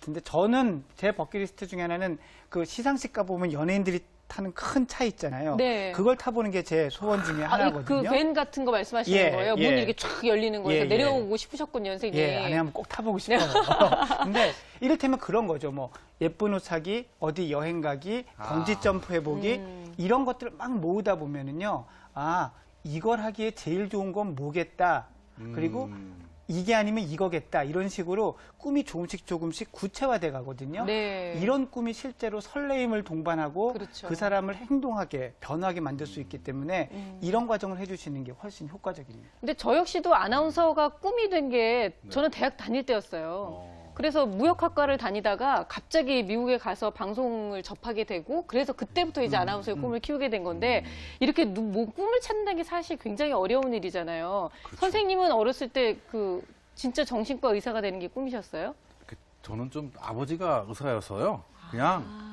근데 저는 제 버킷리스트 중에 하나는 그 시상식 가보면 연예인들이 타는 큰 차 있잖아요. 네. 그걸 타보는 게 제 소원 중에 하나거든요. 그 밴 같은 거 말씀하시는 거예요? 문이 이렇게 쫙 열리는 거에서 내려오고 싶으셨군요, 선생님. 안에 한번 꼭 타보고 싶어요. 근데 이를테면 그런 거죠. 뭐 예쁜 옷 사기, 어디 여행 가기, 번지 점프 해보기 이런 것들을 막 모으다 보면은요. 아, 이걸 하기에 제일 좋은 건 뭐겠다. 그리고 이게 아니면 이거겠다. 이런 식으로 꿈이 조금씩 구체화돼 가거든요. 네. 이런 꿈이 실제로 설레임을 동반하고 그렇죠. 그 사람을 행동하게, 변화하게 만들 수 있기 때문에 이런 과정을 해주시는 게 훨씬 효과적입니다. 근데 저 역시도 아나운서가 꿈이 된 게 저는 대학 다닐 때였어요. 그래서 무역학과를 다니다가 갑자기 미국에 가서 방송을 접하게 되고 그래서 그때부터 이제 아나운서의 꿈을 키우게 된 건데 이렇게 뭐 꿈을 찾는다는 게 사실 굉장히 어려운 일이잖아요. 그렇죠. 선생님은 어렸을 때 그 진짜 정신과 의사가 되는 게 꿈이셨어요? 저는 좀 아버지가 의사여서요. 그냥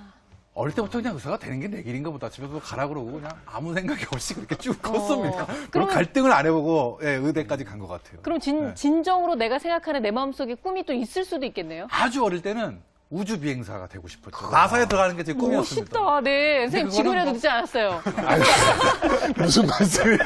어릴 때부터 그냥 의사가 되는 게 내 길인가 보다. 집에서 가라 그러고 그냥 아무 생각이 없이 그렇게 쭉 컸습니다. 그럼 갈등을 안 해보고 의대까지 간 것 같아요. 그럼 진정으로 내가 생각하는 내 마음속에 꿈이 또 있을 수도 있겠네요? 아주 어릴 때는 우주 비행사가 되고 싶었죠. 나사에 들어가는 게 제 꿈이었습니다. 멋있다. 네. 선생님 지금이라도 늦지 않았어요. 무슨 말씀이에요?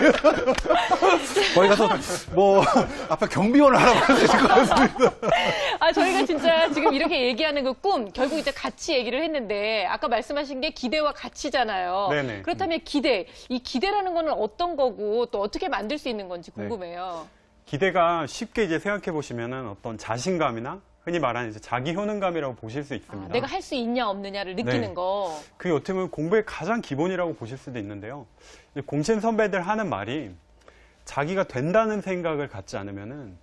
거기 가서 뭐 앞에 경비원을 하라고 하실 것 같습니다. 저희가 진짜 지금 이렇게 얘기하는 그 꿈, 결국 이제 가치 얘기를 했는데 아까 말씀하신 게 기대와 가치잖아요. 네네. 그렇다면 기대, 이 기대라는 거는 어떤 거고 또 어떻게 만들 수 있는 건지 궁금해요. 기대가 쉽게 이제 생각해 보시면은 어떤 자신감이나 흔히 말하는 이제 자기 효능감이라고 보실 수 있습니다. 내가 할 수 있냐 없느냐를 느끼는 네. 거. 그게 어떻게 보면 공부의 가장 기본이라고 보실 수도 있는데요. 이제 공신 선배들 하는 말이 자기가 된다는 생각을 갖지 않으면은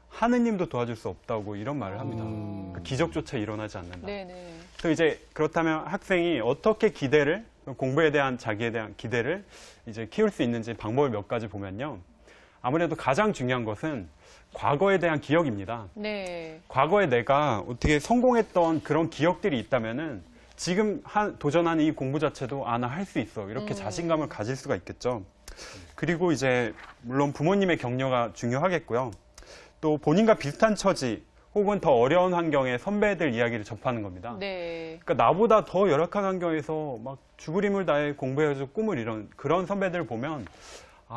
하느님도 도와줄 수 없다고 이런 말을 합니다. 그러니까 기적조차 일어나지 않는다. 네네. 그래서 이제 그렇다면 학생이 어떻게 기대를, 공부에 대한 자기에 대한 기대를 이제 키울 수 있는지 방법을 몇 가지 보면요. 아무래도 가장 중요한 것은 과거에 대한 기억입니다. 네. 과거에 내가 어떻게 성공했던 그런 기억들이 있다면은 지금 도전하는 이 공부 자체도 나 할 수 있어. 이렇게 자신감을 가질 수가 있겠죠. 그리고 이제 물론 부모님의 격려가 중요하겠고요. 또 본인과 비슷한 처지 혹은 더 어려운 환경의 선배들 이야기를 접하는 겁니다. 네. 그러니까 나보다 더 열악한 환경에서 막 죽을 힘을 다해 공부해서 꿈을 이룬 그런 선배들을 보면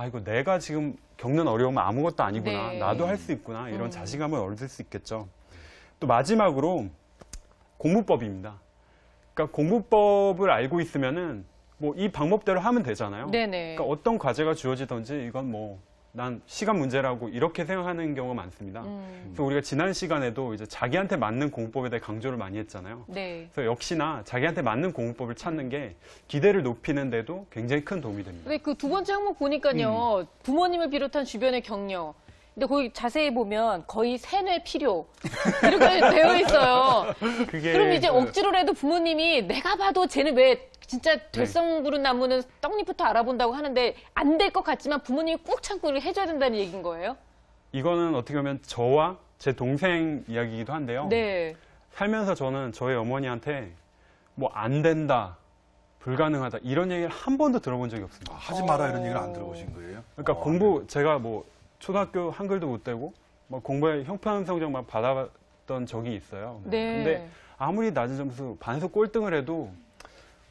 이거 내가 지금 겪는 어려움은 아무것도 아니구나. 네. 나도 할 수 있구나. 이런 자신감을 얻을 수 있겠죠. 또 마지막으로 공부법입니다. 그러니까 공부법을 알고 있으면은 뭐 이 방법대로 하면 되잖아요. 네네. 그러니까 어떤 과제가 주어지든지 이건 뭐 난 시간 문제라고 이렇게 생각하는 경우가 많습니다. 그래서 우리가 지난 시간에도 이제 자기한테 맞는 공부법에 대해 강조를 많이 했잖아요. 네. 그래서 역시나 자기한테 맞는 공부법을 찾는 게 기대를 높이는 데도 굉장히 큰 도움이 됩니다. 근데 그 두 번째 항목 보니까요. 부모님을 비롯한 주변의 격려. 근데 거기 자세히 보면 거의 세뇌 필요 이렇게 되어 있어요. 그럼 이제 억지로라도 부모님이 내가 봐도 쟤는 왜 진짜 될성 부른 나무는 떡잎부터 알아본다고 하는데 안 될 것 같지만 부모님이 꾹 참고 이렇게 해줘야 된다는 얘기인 거예요? 이거는 어떻게 보면 저와 제 동생 이야기이기도 한데요. 네. 살면서 저는 저희 어머니한테 뭐 안 된다, 불가능하다 이런 얘기를 한 번도 들어본 적이 없습니다. 하지 마라 이런 얘기를 안 들어보신 거예요? 그러니까 제가 뭐 초등학교 한글도 못 되고 뭐 공부에 형편 성적만 받아봤던 적이 있어요. 네. 근데 아무리 낮은 점수 반에서 꼴등을 해도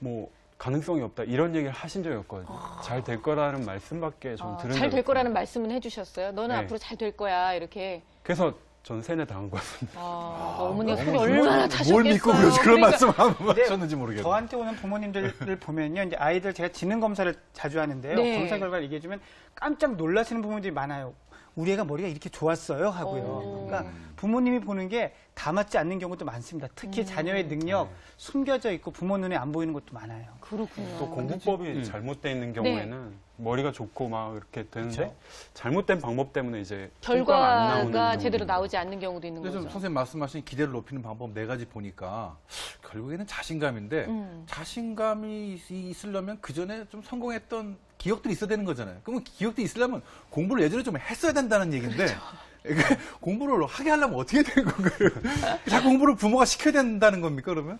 뭐 가능성이 없다 이런 얘기를 하신 적이 없거든요. 잘 될 거라는 말씀밖에 전 들은 적이 잘 될 거라는 없습니다. 말씀은 해주셨어요? 너는 네. 앞으로 잘 될 거야 이렇게. 그래서 저는 세뇌 당한 것 같습니다. 어머니가 속이 얼마나 타셨겠어요. 뭘 믿고 그런 그러니까 말씀을 하셨는지 모르겠네요. 저한테 오는 부모님들을 보면요, 이제 아이들 제가 지능 검사를 자주 하는데요. 네. 검사 결과를 얘기해주면 깜짝 놀라시는 부모님들이 많아요. 우리 애가 머리가 이렇게 좋았어요 하고요. 그러니까 부모님이 보는 게 다 맞지 않는 경우도 많습니다. 특히 자녀의 능력 숨겨져 있고 부모 눈에 안 보이는 것도 많아요. 그렇군요. 또 공부법이 잘못되어 있는 경우에는 머리가 좋고 막 이렇게 되는데 잘못된 방법 때문에 이제 성과가 안 나오는 결과가 경우도 제대로 있고. 나오지 않는 경우도 있는 근데 거죠. 좀 선생님 말씀하신 기대를 높이는 방법 네 가지 보니까 결국에는 자신감인데 자신감이 있으려면 그 전에 좀 성공했던 기억들이 있어야 되는 거잖아요. 그러면 기억들이 있으려면 공부를 예전에 좀 했어야 된다는 얘기인데 공부를 하게 하려면 어떻게 되는 건가요? 자꾸 공부를 부모가 시켜야 된다는 겁니까 그러면?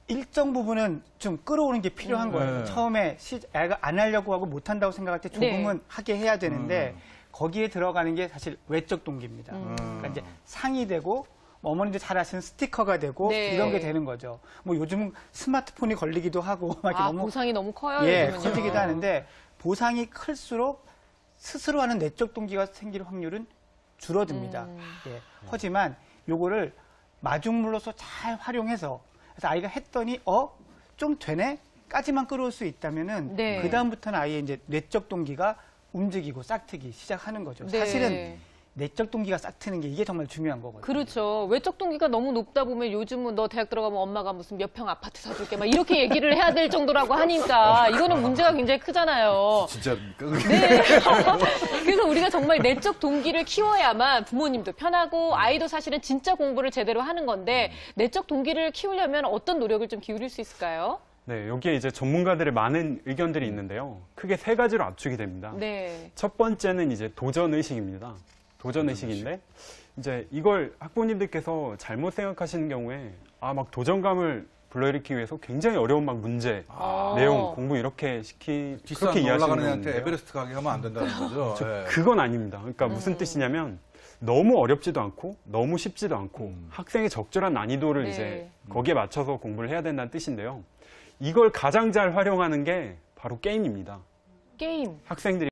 일정 부분은 좀 끌어오는 게 필요한 거예요. 처음에 애가 안 하려고 하고 못 한다고 생각할 때 조금은 하게 해야 되는데 거기에 들어가는 게 사실 외적 동기입니다. 그러니까 이제 상이 되고 어머니들 잘 아시는 스티커가 되고 네. 이런 게 되는 거죠. 뭐 요즘은 스마트폰이 걸리기도 하고 막 이렇게 아, 너무 보상이 너무 커요. 예, 요즘은요. 커지기도 하는데 보상이 클수록 스스로 하는 내적 동기가 생길 확률은 줄어듭니다. 예. 하지만 요거를 마중물로서 잘 활용해서 그래서 아이가 했더니 좀 되네? 까지만 끌어올 수 있다면은 네. 그다음부터는 아이의 이제 내적 동기가 움직이고 싹트기 시작하는 거죠. 네. 사실은 내적 동기가 싹트는 게 이게 정말 중요한 거거든요. 그렇죠. 외적 동기가 너무 높다 보면 요즘은 너 대학 들어가면 엄마가 무슨 몇 평 아파트 사줄게 막 이렇게 얘기를 해야 될 정도라고 하니까 이거는 문제가 굉장히 크잖아요. 진짜입니까? 네. 그래서 우리가 정말 내적 동기를 키워야만 부모님도 편하고 아이도 사실은 진짜 공부를 제대로 하는 건데 내적 동기를 키우려면 어떤 노력을 좀 기울일 수 있을까요? 네, 여기에 이제 전문가들의 많은 의견들이 있는데요. 크게 세 가지로 압축이 됩니다. 네. 첫 번째는 이제 도전 의식입니다. 도전 의식인데 이제 이걸 학부모님들께서 잘못 생각하시는 경우에 막 도전감을 불러일으키기 위해서 굉장히 어려운 막 문제, 내용, 공부 이렇게 뒷산 그렇게 이해하시는 올라가는 애한테 경우인데요. 에베레스트 가게 하면 안 된다는 거죠. 예. 그건 아닙니다. 그러니까 무슨 뜻이냐면 너무 어렵지도 않고 너무 쉽지도 않고 학생의 적절한 난이도를 네. 이제 거기에 맞춰서 공부를 해야 된다는 뜻인데요. 이걸 가장 잘 활용하는 게 바로 게임입니다. 게임. 학생들이